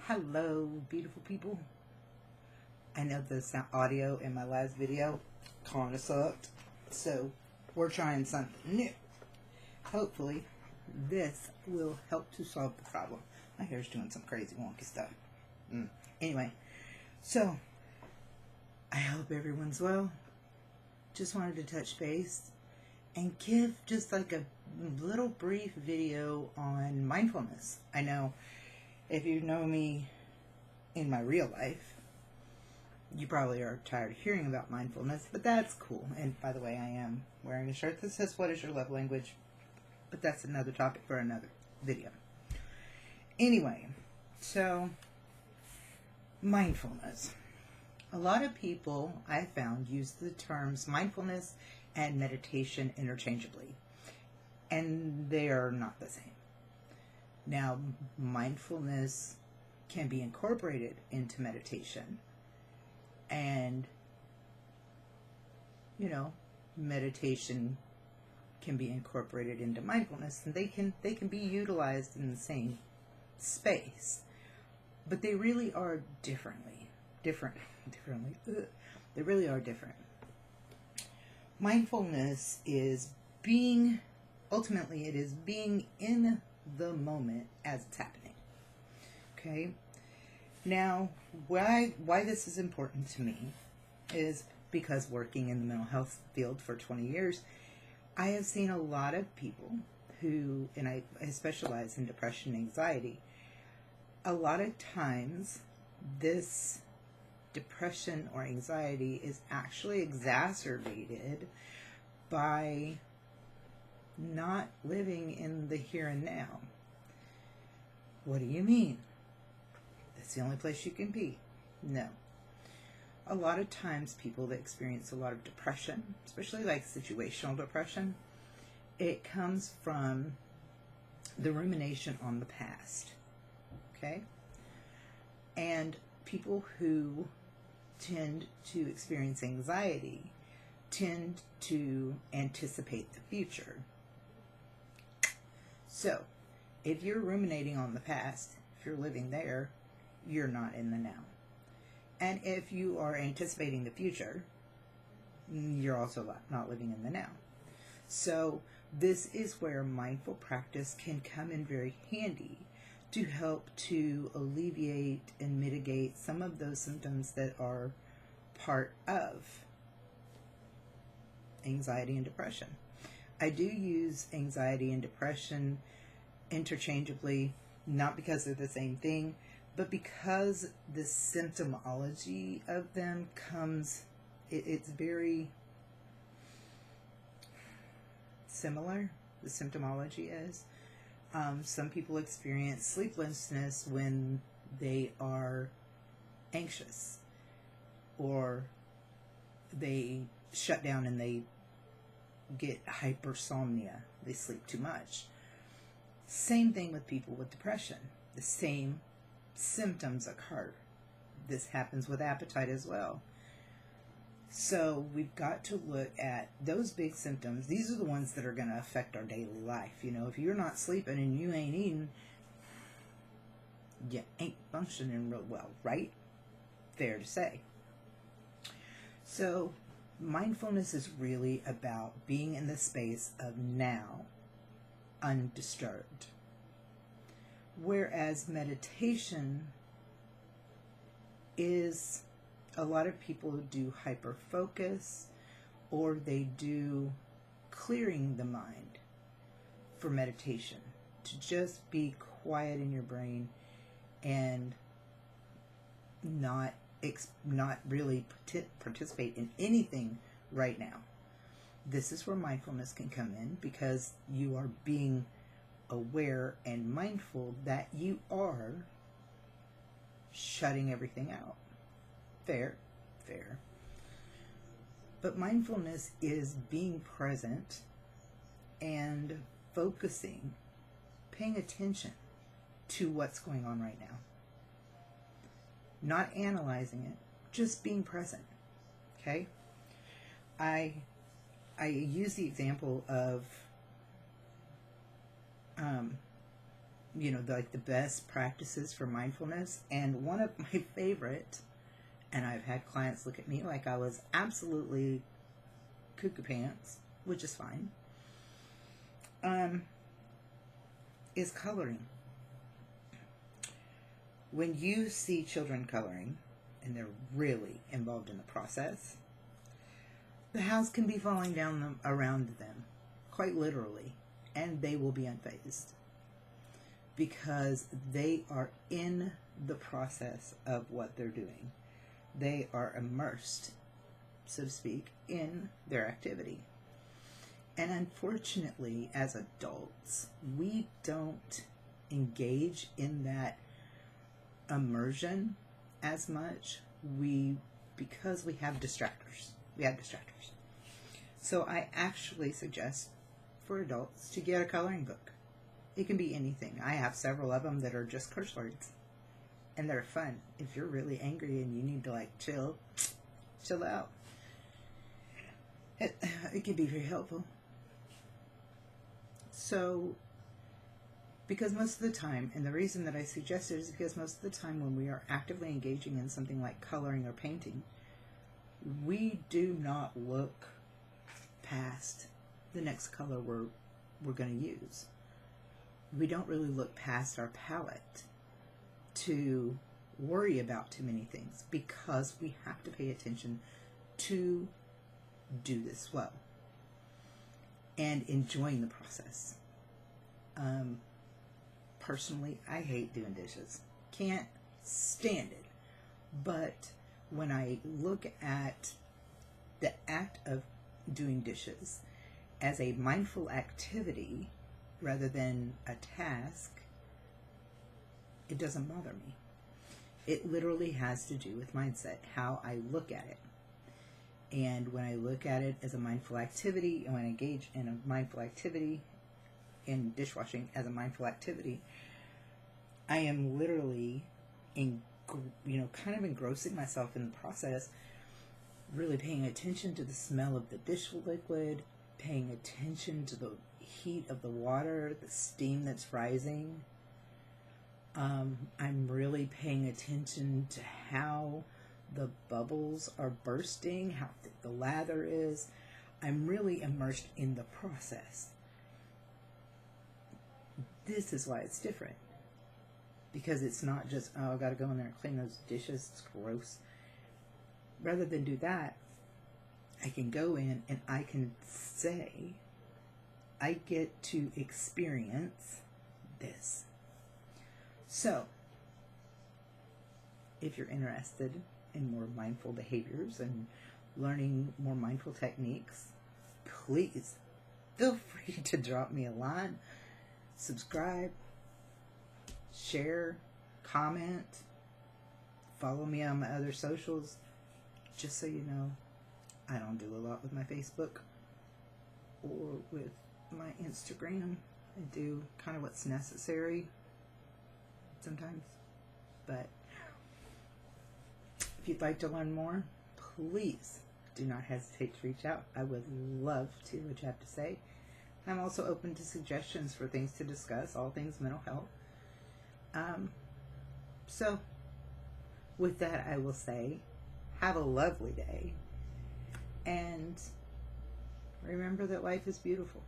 Hello, beautiful people. I know the sound audio in my last video kind of sucked, so we're trying something new. Hopefully, this will help to solve the problem. My hair's doing some crazy wonky stuff. Anyway, so I hope everyone's well. Just wanted to touch base and give just like a little brief video on mindfulness. I know if you know me in my real life, you probably are tired of hearing about mindfulness, but that's cool. And by the way, I am wearing a shirt that says, "What is your love language?" But that's another topic for another video. Anyway, so mindfulness. A lot of people I found use the terms mindfulness and meditation interchangeably, and they are not the same. Now, mindfulness can be incorporated into meditation, and meditation can be incorporated into mindfulness, and they can be utilized in the same space, but they really are different. They really are different. Mindfulness is ultimately it is being in the moment as it's happening. Okay? Now, why this is important to me is because working in the mental health field for 20 years, I have seen a lot of people who, and I specialize in depression and anxiety, a lot of times this depression or anxiety is actually exacerbated by not living in the here and now. What do you mean? That's the only place you can be. No. A lot of times people that experience a lot of depression, especially like situational depression, it comes from the rumination on the past. Okay? And people who tend to experience anxiety tend to anticipate the future. So, if you're ruminating on the past, if you're living there, you're not in the now. And if you are anticipating the future, you're also not living in the now. So, this is where mindful practice can come in very handy to help to alleviate and mitigate some of those symptoms that are part of anxiety and depression. I do use anxiety and depression interchangeably, not because they're the same thing, but because the symptomology of them it's very similar. The symptomology is. Some people experience sleeplessness when they are anxious, or they shut down and they get hypersomnia. They sleep too much. Same thing with people with depression. The same symptoms occur. This happens with appetite as well. So we've got to look at those big symptoms. These are the ones that are going to affect our daily life. If you're not sleeping and you ain't eating, you ain't functioning real well, right? Fair to say. So mindfulness is really about being in the space of now, undisturbed. Whereas meditation is, a lot of people do hyper focus, or they do clearing the mind for meditation, to just be quiet in your brain and not really participate in anything right now. This is where mindfulness can come in, because you are being aware and mindful that you are shutting everything out. Fair. But mindfulness is being present and focusing, paying attention to what's going on right now. Not analyzing it, just being present. Okay? I use the example of like the best practices for mindfulness. And one of my favorite, and I've had clients look at me like I was absolutely cuckoo pants, which is fine, is coloring. When you see children coloring, and they're really involved in the process, the house can be falling down around them, quite literally, and they will be unfazed because they are in the process of what they're doing. They are immersed, so to speak, in their activity. And unfortunately, as adults, we don't engage in that immersion as much. Because we have distractors. So I actually suggest for adults to get a coloring book. It can be anything. I have several of them that are just curse words, and they're fun. If you're really angry and you need to chill out, it can be very helpful. So, because most of the time, and the reason that I suggest it is because most of the time when we are actively engaging in something like coloring or painting, we do not look past the next color we're going to use. We don't really look past our palette to worry about too many things because we have to pay attention to do this well and enjoying the process. Personally, I hate doing dishes. Can't stand it. But when I look at the act of doing dishes as a mindful activity rather than a task, it doesn't bother me. It literally has to do with mindset, how I look at it. And when I look at it as a mindful activity, and when I engage in a mindful activity, in dishwashing as a mindful activity, I am literally kind of engrossing myself in the process, really paying attention to the smell of the dish liquid, paying attention to the heat of the water, the steam that's rising. I'm really paying attention to how the bubbles are bursting, how thick the lather is. I'm really immersed in the process. This is why it's different. Because it's not just, I got to go in there and clean those dishes, it's gross. Rather than do that, I can go in and I can say, I get to experience this. So, if you're interested in more mindful behaviors and learning more mindful techniques, please feel free to drop me a line, subscribe, share, comment, follow me on my other socials. Just so you know, I don't do a lot with my Facebook or with my Instagram. I do kind of what's necessary sometimes. But if you'd like to learn more, please do not hesitate to reach out. I would love to hear what you have to say. I'm also open to suggestions for things to discuss, all things mental health. So, with that, I will say, have a lovely day, and remember that life is beautiful.